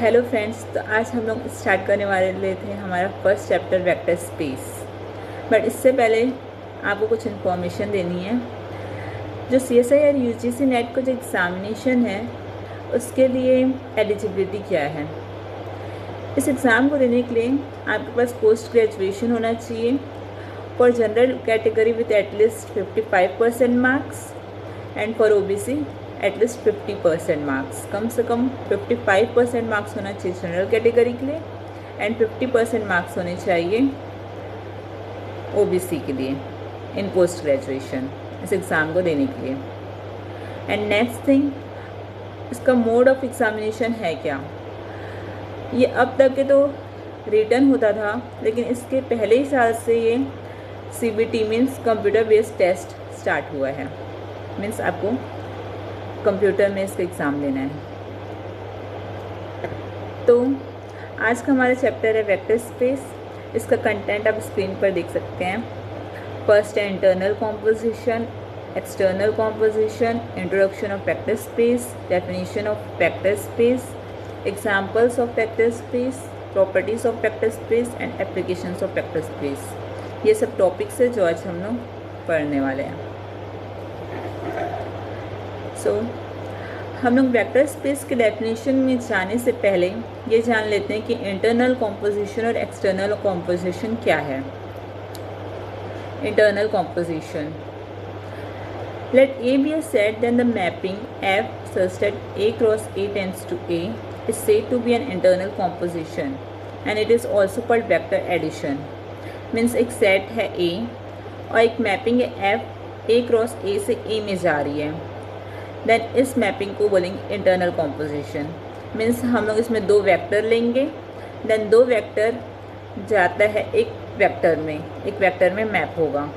Hello friends, तो आज हम लोग स्टार्ट करने वाले थे हमारा first chapter vector space. But इससे पहले आपको कुछ इन्फॉर्मेशन देनी है। जो CSI और UGC नेट का जो एग्ज़ामिनेशन है उसके लिए एलिजिबिलिटी क्या है। इस एग्ज़ाम को देने के लिए आपके पास पोस्ट ग्रेजुएशन होना चाहिए for general category with at least 55% marks and for OBC at least 50% marks. कम से कम 55% मार्क्स होना चाहिए जनरल कैटेगरी के लिए एंड 50% मार्क्स होने चाहिए OBC के लिए इन पोस्ट ग्रेजुएशन इस एग्ज़ाम को देने के लिए। एंड नेक्स्ट थिंग, इसका मोड ऑफ एग्ज़ामिनेशन है क्या। ये अब तक के तो रिटन होता था, लेकिन इसके पहले ही साल से ये CBT means computer based test start हुआ है। मीन्स आपको कंप्यूटर में इसका एग्ज़ाम देना है। तो आज का हमारा चैप्टर है वेक्टर स्पेस। इसका कंटेंट आप स्क्रीन पर देख सकते हैं। फर्स्ट है internal composition, external composition, introduction of vector space, definition of vector space, examples of vector space, properties of vector space and applications of vector space. ये सब टॉपिक्स है जो आज हम लोग पढ़ने वाले हैं। हम लोग वेक्टर स्पेस के डेफिनेशन में जाने से पहले ये जान लेते हैं कि इंटरनल कॉम्पोजिशन और एक्सटर्नल कॉम्पोजिशन क्या है। Internal composition, let A be a set, then the mapping F such that A cross A tends to A is said to be an internal composition and it is also called vector addition। Means एक set है A और एक mapping है F A cross A से A में जा रही है, देन इस मैपिंग को बोलेंगे इंटरनल कॉम्पोजिशन। मीन्स हम लोग इसमें दो वेक्टर लेंगे, देन दो वेक्टर जाता है एक वेक्टर में मैप होगा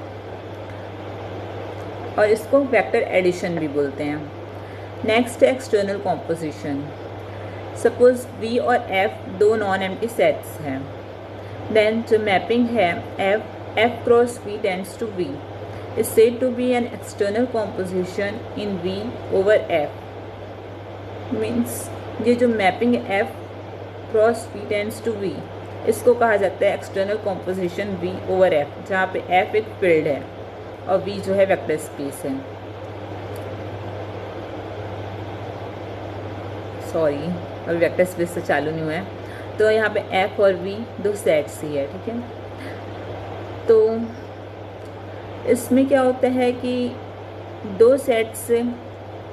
और इसको वेक्टर एडिशन भी बोलते हैं। नेक्स्ट है एक्सटर्नल कॉम्पोजिशन। सपोज V और F दो नॉन एम्प्टी सेट्स हैं, देन जो मैपिंग है F cross V tends to V is said to be an external composition in V over F। Means ये जो mapping F cross V tends to V, इसको कहा जाता है external composition V over F, जहाँ पे F एक field है और V जो है वेक्टर स्पेस है। सॉरी, अभी वेक्टर स्पेस से चालू नहीं हुआ है। तो यहाँ पे F और V दो सेट्स ही है, ठीक है। तो इसमें क्या होता है कि दो सेट्स से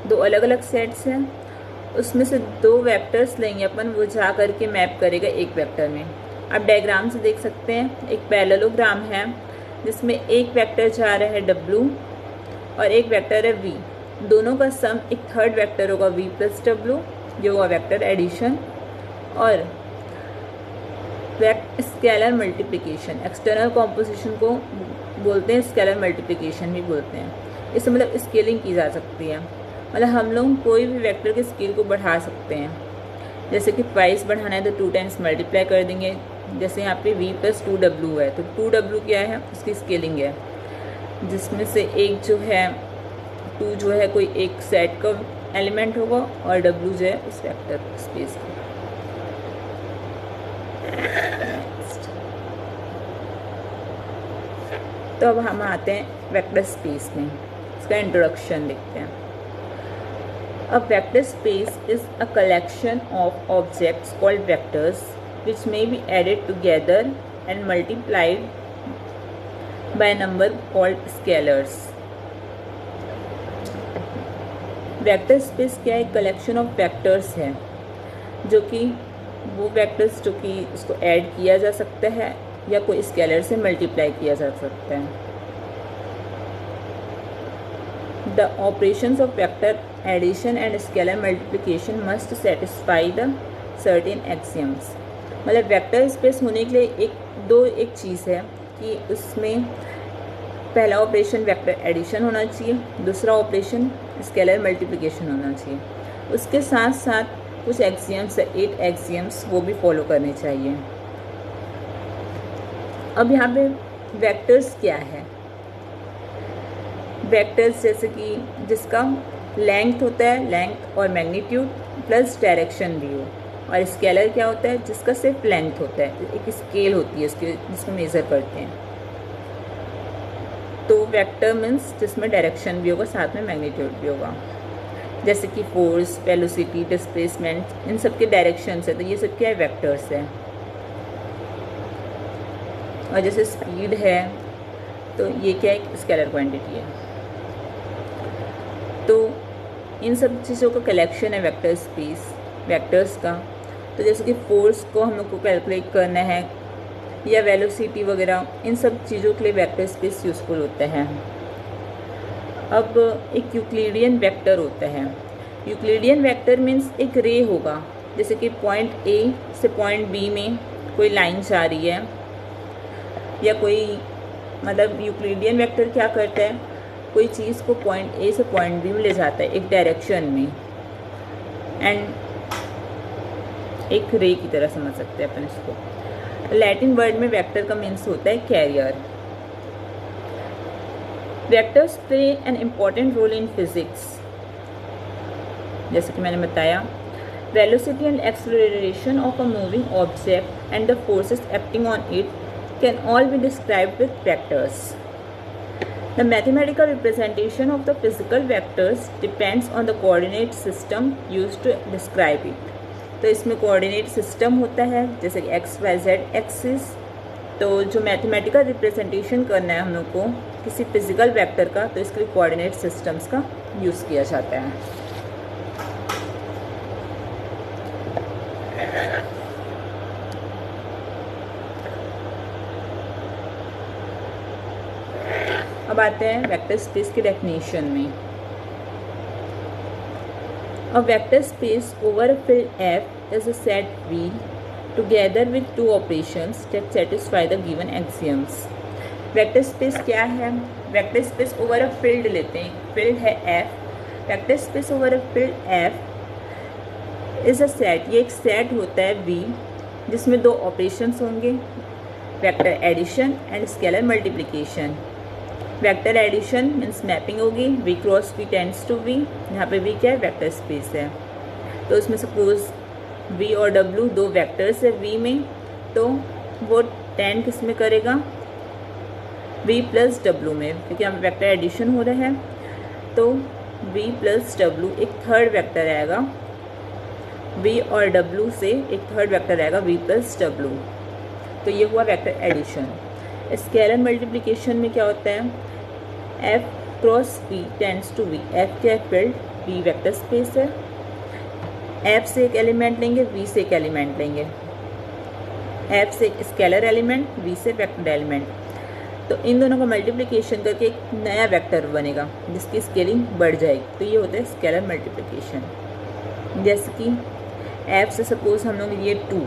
दो अलग अलग सेट्स हैं, उसमें से दो वेक्टर्स लेंगे अपन, वो जा करके मैप करेगा एक वेक्टर में। आप डायग्राम से देख सकते हैं, एक पैरेललोग्राम है जिसमें एक वेक्टर जा रहा है W और एक वेक्टर है V। दोनों का सम एक थर्ड वेक्टर होगा V प्लस W, जो होगा वेक्टर एडिशन। और स्केलर मल्टीप्लिकेशन, एक्सटर्नल कॉम्पोजिशन को बोलते हैं, स्केलर मल्टीप्लिकेशन भी बोलते हैं। इससे मतलब स्केलिंग की जा सकती है, मतलब हम लोग कोई भी वेक्टर के स्केल को बढ़ा सकते हैं। जैसे कि प्राइस बढ़ाना है तो 2 टाइम्स मल्टीप्लाई कर देंगे। जैसे यहाँ पे V प्लस 2W है, तो 2W क्या है, उसकी स्केलिंग है, जिसमें से एक जो है 2 जो है कोई एक सेट का एलिमेंट होगा और W जो है उस वेक्टर स्पेस का। तो अब हम आते हैं वेक्टर स्पेस में, इसका इंट्रोडक्शन देखते हैं। A vector space is a collection of objects called vectors which may be added together and multiplied by number called scalars. Vector space क्या है, कलेक्शन ऑफ वेक्टर्स है, जो कि वो वेक्टर्स जो कि उसको ऐड किया जा सकता है या कोई स्केलर से मल्टीप्लाई किया जा सकता है। The operations of vector addition and scalar multiplication must satisfy the certain axioms. मतलब वेक्टर स्पेस होने के लिए एक चीज़ है कि उसमें पहला ऑपरेशन वेक्टर एडिशन होना चाहिए, दूसरा ऑपरेशन स्केलर मल्टीप्लिकेशन होना चाहिए। उसके साथ साथ कुछ एक्सियम्स है, 8 एक्सियम्स, वो भी फॉलो करने चाहिए। अब यहाँ पे वेक्टर्स क्या है। वेक्टर्स जैसे कि जिसका लेंथ होता है, लेंथ और मैग्नीट्यूड प्लस डायरेक्शन भी हो, और स्केलर क्या होता है, जिसका सिर्फ लेंथ होता है, एक स्केल होती है उसकी जिसको मेज़र करते हैं। तो वेक्टर मीन्स जिसमें डायरेक्शन भी होगा, साथ में मैग्नीट्यूड भी होगा, जैसे कि फोर्स, वेलोसिटी, डिस्प्लेसमेंट, इन सब के डायरेक्शंस है, तो ये सब क्या है, वेक्टर्स है। और जैसे स्पीड है तो ये क्या है, स्केलर क्वांटिटी है। तो इन सब चीज़ों का कलेक्शन है वेक्टर स्पेस, वेक्टर्स का। तो जैसे कि फोर्स को हम लोग को कैलकुलेट करना है या वेलोसिटी वगैरह, इन सब चीज़ों के लिए वेक्टर स्पेस यूज़फुल होता है। अब एक यूक्लिडियन वेक्टर होता है। यूक्लिडियन वेक्टर मीन्स एक रे होगा, जैसे कि पॉइंट ए से पॉइंट बी में कोई लाइन जा रही है, या कोई मतलब यूक्लिडियन वेक्टर क्या करता है, कोई चीज़ को पॉइंट ए से पॉइंट बी में ले जाता है एक डायरेक्शन में, एंड एक रे की तरह समझ सकते हैं अपन इसको। लैटिन वर्ड में वेक्टर का मीन्स होता है carrier. Vectors play an important role in physics, जैसे कि मैंने बताया, velocity and acceleration of a moving object and the forces acting on it can all be described with vectors. The mathematical representation of the physical vectors depends on the coordinate system used to describe it. तो इसमें coordinate system होता है, जैसे कि x y Z axis. तो जो mathematical representation करना है हम लोग को किसी फिजिकल वेक्टर का, तो इसके लिए कोऑर्डिनेट सिस्टम्स का यूज़ किया जाता है। अब आते हैं वेक्टर स्पेस की डेफिनेशन में। A vector space over a field F is a set V together with two operations that satisfy the given axioms. Vector space क्या है? Vector space over a field लेते हैं, फील्ड है F. Vector space over a field F is a set, ये एक set होता है we, जिसमें दो ऑपरेशंस होंगे, vector addition and scalar multiplication. Vector addition means mapping होगी, V cross V tends to V, यहाँ पे वी क्या है, वेक्टर स्पेस है। तो इसमें सपोज वी और डब्ल्यू दो वेक्टर्स है वी में, तो वो टेंड किस में करेगा, वी प्लस डब्ल्यू में, क्योंकि यहाँ पे वेक्टर एडिशन हो रहा है। तो वी प्लस डब्ल्यू, एक थर्ड वेक्टर आएगा, वी और डब्ल्यू से एक थर्ड वेक्टर आएगा वी प्लस डब्ल्यू। तो ये हुआ वेक्टर एडिशन। स्केलर मल्टीप्लिकेशन में क्या होता है, F cross V tends to V. F क्या है, फील्ड, वी वेक्टर स्पेस है। एफ से एक एलिमेंट लेंगे, वी से एक एलिमेंट लेंगे, एफ से एक स्केलर एलिमेंट, वी से वेक्टर एलिमेंट। तो इन दोनों का मल्टीप्लिकेशन करके एक नया वेक्टर बनेगा जिसकी स्केलिंग बढ़ जाएगी। तो ये होता है स्केलर मल्टीप्लिकेशन। जैसे कि एफ से सपोज हम लोग लिए 2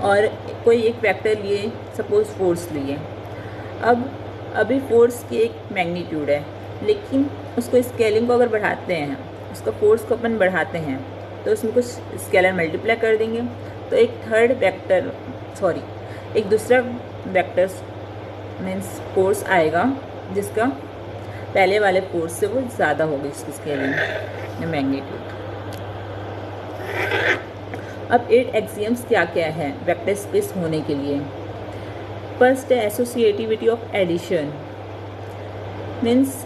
और कोई एक वेक्टर लिए, सपोज फोर्स लिए। अब अभी फोर्स की एक मैग्नीट्यूड है, लेकिन उसको स्केलिंग को अगर बढ़ाते हैं, उसका फोर्स को अपन बढ़ाते हैं, तो उसमें कुछ स्केलर मल्टीप्लाई कर देंगे, तो एक थर्ड वेक्टर एक दूसरा वेक्टर मीन्स फोर्स आएगा जिसका पहले वाले फोर्स से वो ज़्यादा होगी इसकी स्केलिंग मैग्नीट्यूड। अब 8 एक्सियम्स क्या क्या है वेक्टर स्पेस होने के लिए। फर्स्ट है associativity of addition, means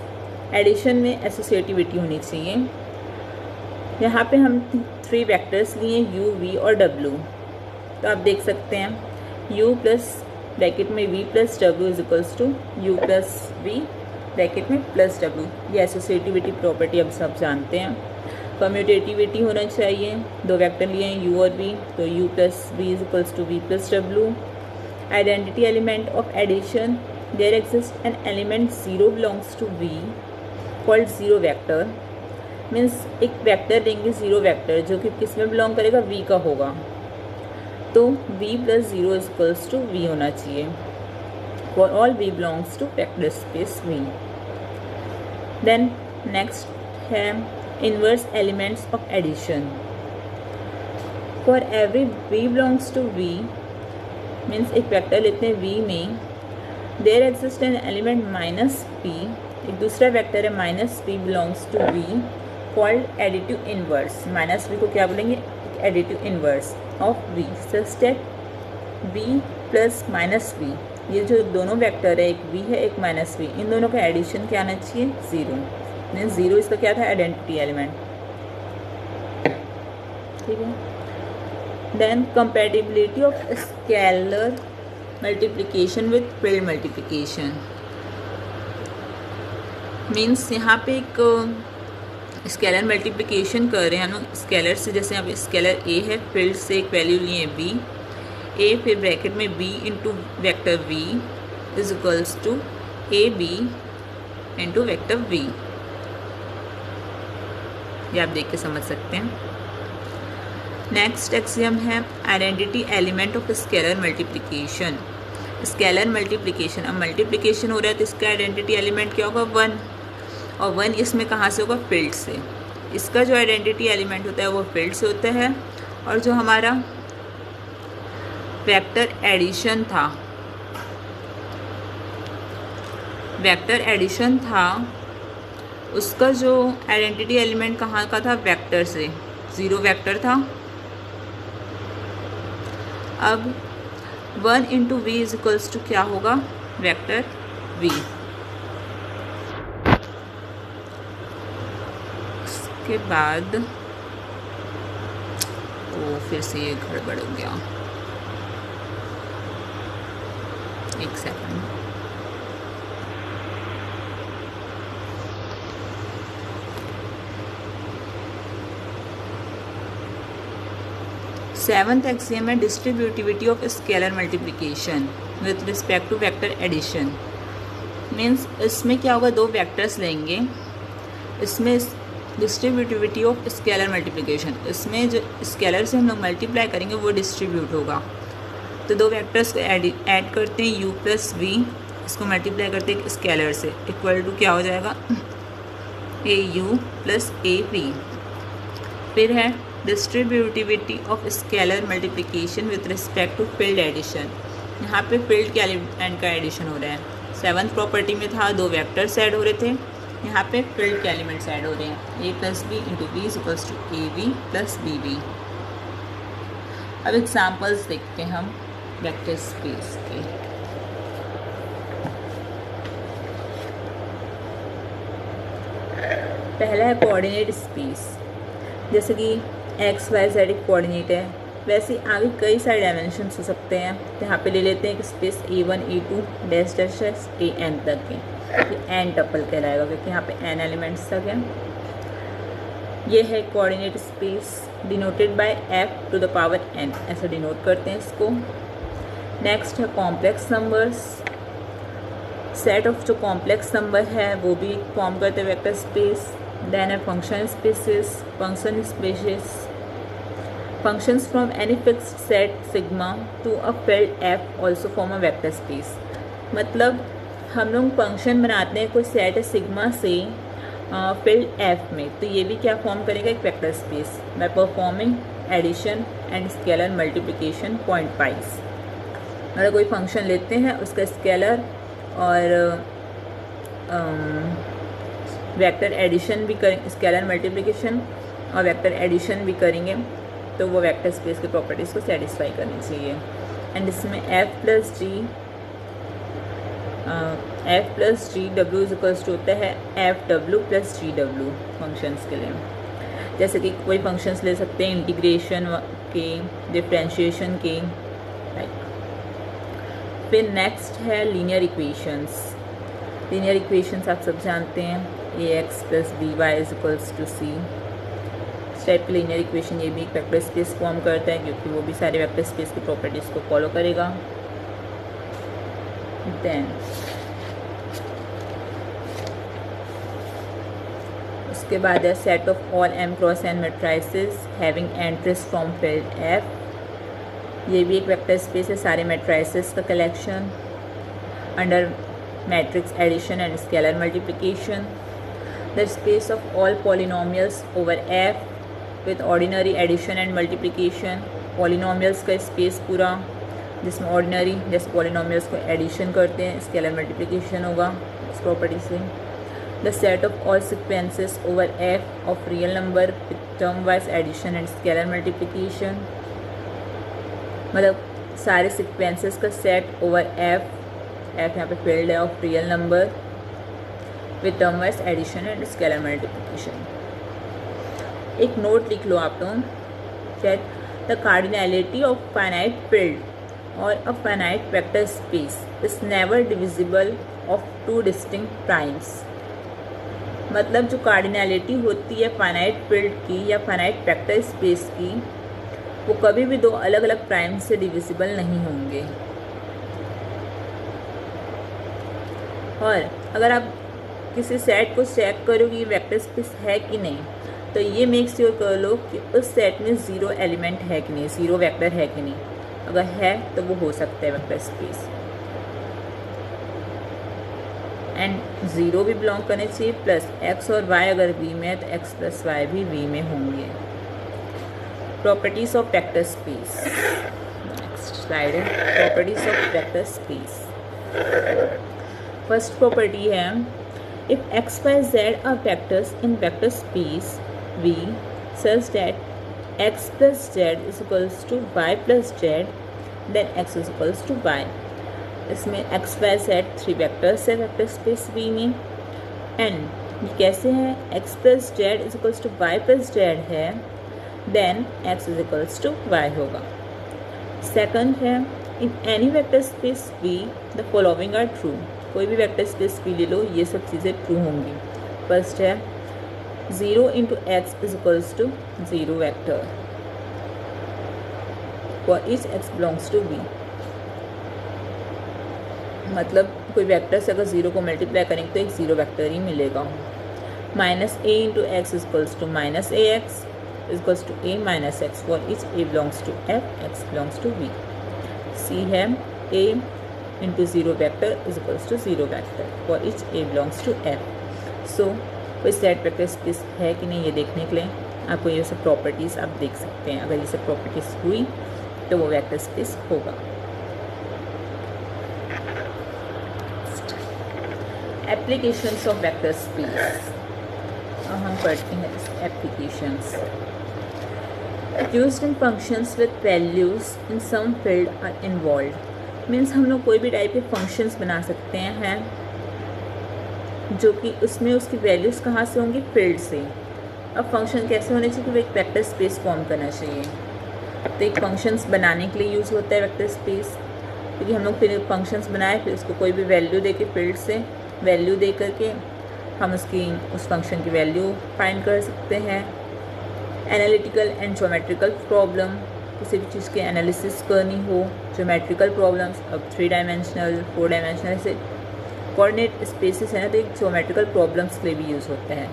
addition में एसोसिएटिविटी होनी चाहिए। यहाँ पे हम 3 वेक्टर्स लिए, u, v और w। तो आप देख सकते हैं u प्लस ब्रैकेट में v plus w is equals to u plus v bracket में प्लस w। ये एसोसिएटिविटी प्रॉपर्टी अब सब जानते हैं। कम्यूटेटिविटी होना चाहिए, 2 वेक्टर लिए हैं u और v, तो u plus v is equals to v plus w। Identity element of addition, there exist an element 0 belongs to v called 0 vector, means एक वेक्टर देंगे 0 वेक्टर जो कि किस में बिलोंग करेगा, v का होगा। तो v plus 0 is equals to v होना चाहिए for all v belongs to vector space v। Then next है inverse elements of addition. For every v belongs to v, means एक वेक्टर लेते हैं v में, there exist an element minus p, एक दूसरा vector है minus p belongs to v called additive inverse. Minus p को क्या बोलेंगे, एक टेक additive inverse of v such that v plus minus v, ये जो दोनों वेक्टर है, एक v है एक माइनस v, इन दोनों का एडिशन क्या आना चाहिए 0, मीन्स 0 इसका क्या था आइडेंटिटी एलिमेंट, ठीक है। Then compatibility of scalar multiplication with field multiplication, means यहाँ पे एक स्केलर मल्टीप्लिकेशन कर रहे हैं हम लोग स्केलर से, जैसे यहाँ पे स्केलर a है, फील्ड से एक वैल्यू लिए b, a फिर ब्रैकेट में b into vector v is equals to a b into vector v, ये आप देख के समझ सकते हैं। नेक्स्ट एक्सियम है identity element of scalar multiplication. Scalar multiplication, अब मल्टीप्लिकेशन हो रहा है तो इसका आइडेंटिटी एलिमेंट क्या होगा 1, और 1 इसमें कहाँ से होगा फील्ड से, इसका जो आइडेंटिटी एलिमेंट होता है वो फील्ड से होता है। और जो हमारा वेक्टर एडिशन था उसका जो आइडेंटिटी एलिमेंट कहाँ का था, वेक्टर से, 0 वेक्टर था। अब 1 into v is equals to क्या होगा, वेक्टर v। उसके बाद तो फिर से ये गड़बड़ हो गया, एक सेकंड। सेवंथ एक्सियम है distributivity of scalar multiplication with respect to vector addition, means इसमें क्या होगा, 2 वेक्टर्स लेंगे, इसमें डिस्ट्रीब्यूटिविटी ऑफ स्केलर मल्टीप्लिकेशन, इसमें जो स्केलर से हम लोग मल्टीप्लाई करेंगे वो डिस्ट्रीब्यूट होगा। तो 2 वेक्टर्स को ऐड करते हैं u प्लस v, इसको मल्टीप्लाई करते हैं स्केलर से, इक्वल टू क्या हो जाएगा a u plus a v. फिर है distributivity of scalar multiplication with respect to field addition, यहाँ पे फील्ड के एलिमेंट का एडिशन हो रहा है। 7th प्रॉपर्टी में था 2 वेक्टर्स ऐड हो रहे थे, यहाँ पे फील्ड के एलिमेंट्स ऐड हो रहे हैं, a plus b into b is equals to a v plus b v. अब एग्जाम्पल्स देखते हैं हम वेक्टर स्पेस के। पहला है कोऑर्डिनेट स्पेस, जैसे कि एक्स वाई जेड एक कोऑर्डिनेट है, वैसे आगे कई सारे डायमेंशंस हो सकते हैं। तो यहाँ पे ले लेते हैं कि space A1 A2 dash dash dash AN तक है, एन टपल कहलाएगा क्योंकि यहाँ पे n एलिमेंट्स तक है। ये है coordinate space denoted by f to the power n, ऐसा डिनोट करते हैं इसको। नेक्स्ट है कॉम्प्लेक्स नंबर्स, सेट ऑफ जो कॉम्प्लेक्स नंबर है वो भी फॉर्म करते हैं वेक्टर स्पेस। देन है function spaces, function spaces, functions from any fixed set sigma to a field f also form a vector space। मतलब हम लोग फंक्शन बनाते हैं कोई सेट सिग्मा से फील्ड f में, तो ये भी क्या फॉर्म करेगा, एक vector space by performing addition and scalar multiplication pointwise. मतलब कोई फंक्शन लेते हैं उसका स्केलर और वेक्टर एडिशन भी करें, स्केलर मल्टीप्लिकेशन और वेक्टर एडिशन भी करेंगे, तो वो वेक्टर स्पेस की प्रॉपर्टीज़ को सेटिस्फाई करनी चाहिए। एंड इसमें f plus G W is equals to होता है F W plus G W functions के लिए। जैसे कि कोई फंक्शंस ले सकते हैं इंटीग्रेशन के, डिफरेंशिएशन के, लाइक। फिर नेक्स्ट है लीनियर इक्वेशंस। लीनियर इक्वेशंस आप सब जानते हैं, ax plus b y is equals to c. Type की लीनियर इक्वेशन ये भी एक वेक्टर स्पेस फॉर्म करता है क्योंकि वो भी सारे वेक्टर स्पेस की प्रॉपर्टीज़ को फॉलो करेगा। देन उसके बाद है set of all m cross n matrices having entries from field f। ये भी एक वेक्टर स्पेस है, सारे मैट्रिसेस का collection under matrix addition and scalar multiplication. The space of all polynomials over f with ordinary addition and multiplication. Polynomials का space पूरा जिसमें ordinary जैसे पॉलिनोमियल्स को एडिशन करते हैं, स्केलर मल्टीप्लिकेशन होगा इस प्रॉपर्टी से। The set of all sequences over F of real number with term wise addition and scalar multiplication, मतलब सारे सीक्वेंसेस का सेट ओवर एफ यहाँ पे फील्ड है of real number with term wise addition and scalar multiplication. एक note लिख लो आप लोग, that the cardinality of finite field और a finite vector space is never divisible of two distinct primes. मतलब जो कार्डिनैलिटी होती है फाइनाइट फील्ड की या फाइनाइट वेक्टर स्पेस की, वो कभी भी दो अलग अलग प्राइम से डिविजिबल नहीं होंगे। और अगर आप किसी सेट को चेक करो कि वेक्टर स्पेस है कि नहीं, तो ये मेक श्योर कर लो कि उस सेट में ज़ीरो एलिमेंट है कि नहीं, ज़ीरो वेक्टर है कि नहीं। अगर है तो वो हो सकता है वेक्टर स्पेस। एंड ज़ीरो भी बिलोंग करने चाहिए, प्लस एक्स और वाई अगर वी में है तो एक्स प्लस वाई भी वी में होंगे। Properties of vector space, next slide है, properties of vector space. First property है, if x y z are vectors in vector space V such that x plus z is equals to y plus z, then x is equals to y। इसमें x y z 3 vectors है vector space V में। And ये कैसे हैं, x plus z is equals to y plus z है, then x is equals to y होगा। Second है, in any vector space V the following are true। कोई भी वेक्टर स्पेस V ले लो, ये सब चीज़ें ट्रू होंगी। फर्स्ट है 0 into x is equals to 0 vector for each x belongs to V। मतलब कोई वेक्टर से अगर 0 को मल्टीप्लाई करेंगे तो एक 0 वेक्टर ही मिलेगा। Minus a into x is equals to minus a x is equals to a minus x for each a belongs to f, x belongs to V। C है a into 0 vector is equals to 0 vector for each a belongs to f। So कोई set vector space है कि नहीं ये देखने के लिए आपको ये सब प्रॉपर्टीज़ आप देख सकते हैं। अगर ये सब प्रॉपर्टीज़ हुई तो वो वेक्टर स्पेस होगा। एप्लीकेशंस ऑफ वेक्टर स्पेस, हम पढ़ते हैं applications. Used in functions with values in some field are involved. Means हम लोग कोई भी टाइप के फंक्शंस बना सकते हैं जो कि उसमें उसकी वैल्यूज़ कहाँ से होंगी, फील्ड से। अब फंक्शन कैसे होने चाहिए कि वो एक वेक्टर स्पेस फॉर्म करना चाहिए। तो एक फंक्शंस बनाने के लिए यूज़ होता है वेक्टर स्पेस, क्योंकि हम लोग फिर फंक्शंस बनाए, फिर उसको कोई भी वैल्यू दे के फील्ड से वैल्यू दे करके हम उस फंक्शन की वैल्यू फाइंड कर सकते हैं। एनालिटिकल एंड ज्योमेट्रिकल प्रॉब्लम, किसी भी चीज़ की एनालिसिस करनी हो, ज्योमेट्रिकल प्रॉब्लम्स, अब 3 डायमेंशनल 4 डायमेंशनल ऐसे कोऑर्डिनेट स्पेसेस है ना, तो एक ज्योमेट्रिकल प्रॉब्लम्स के लिए भी यूज़ होता है।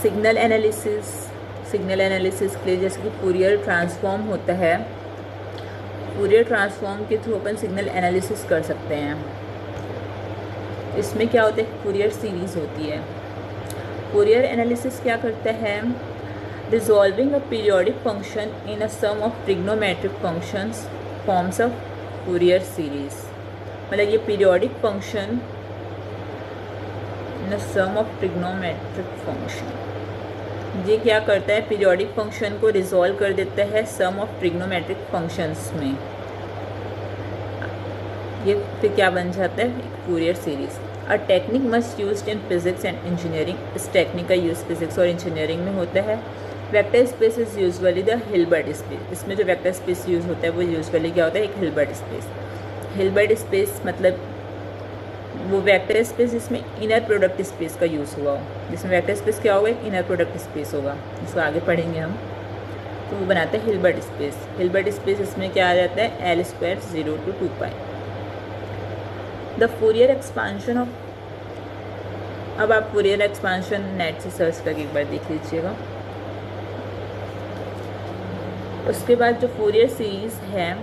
सिग्नल एनालिसिस के लिए जैसे कि फूरियर ट्रांसफॉर्म होता है, फूरियर ट्रांसफॉर्म के थ्रू अपन सिग्नल एनालिसिस कर सकते हैं। इसमें क्या होता है, फूरियर सीरीज़ होती है। फूरियर एनालिसिस क्या करता है, resolving a periodic function in a sum of trigonometric functions forms of Fourier series. मतलब ये periodic function in sum of trigonometric function, ये क्या करता है, पीरियोडिक फंक्शन को रिजॉल्व कर देता है सम ऑफ ट्रिग्नोमेट्रिक फंक्शंस में। ये फिर क्या बन जाता है, एक Fourier series. A technique must used in physics and engineering. इस टेक्निक का यूज़ फिजिक्स और इंजीनियरिंग में होता है। Vector space is usually the Hilbert space. इसमें जो वेक्टर स्पेस यूज़ होता है वो यूजुअली क्या होता है, एक हिल्बर्ट स्पेस। हिल्बर्ट स्पेस मतलब वो वेक्टर स्पेस जिसमें इनर प्रोडक्ट स्पेस का यूज़ हुआ हो, जिसमें वेक्टर स्पेस क्या होगा, एक इनर प्रोडक्ट स्पेस होगा, जिसको आगे पढ़ेंगे हम। तो वो बनाता है हिल्बर्ट स्पेस। हिल्बर्ट स्पेस इसमें क्या आ जाता है, L² 0 to 2π। The Fourier expansion of, अब आप फूरियर एक्सपांशन नेट से सर्च करके एक बार देख लीजिएगा। उसके बाद जो फूरियर सीरीज़ है,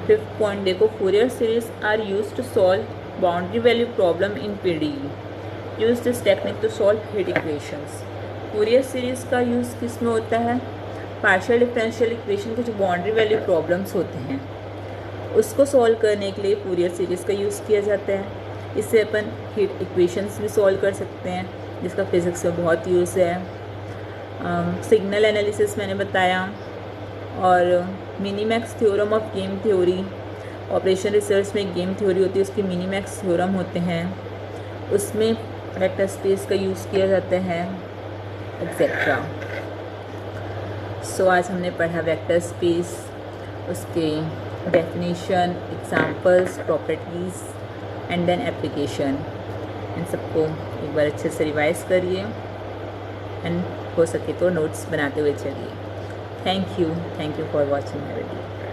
5th पॉइंट देखो, Fourier series are use to solve boundary value problem in PDE। Use this technique to solve heat equations. Fourier series का यूज़ किस में होता है, पार्शियल डिफरेंशियल इक्वेशन के जो बाउंड्री वैल्यू प्रॉब्लम्स होते हैं उसको सॉल्व करने के लिए फूरियर सीरीज़ का यूज़ किया जाता है। इससे अपन हीट इक्वेशंस भी सॉल्व कर सकते हैं, जिसका फिज़िक्स में बहुत यूज़ है। सिग्नल एनालिसिस मैंने बताया, और Minimax theorem of game theory, operation research में गेम थ्योरी होती है, उसके मिनीमैक्स थ्योरम होते हैं, उसमें वेक्टर स्पेस का यूज़ किया जाता है, एक्सेट्रा। सो आज हमने पढ़ा वेक्टर स्पेस, उसके definition, examples, properties and then application. इन सबको एक बार अच्छे से रिवाइज करिए एंड हो सके तो नोट्स बनाते हुए चलिए। Thank you for watching my video.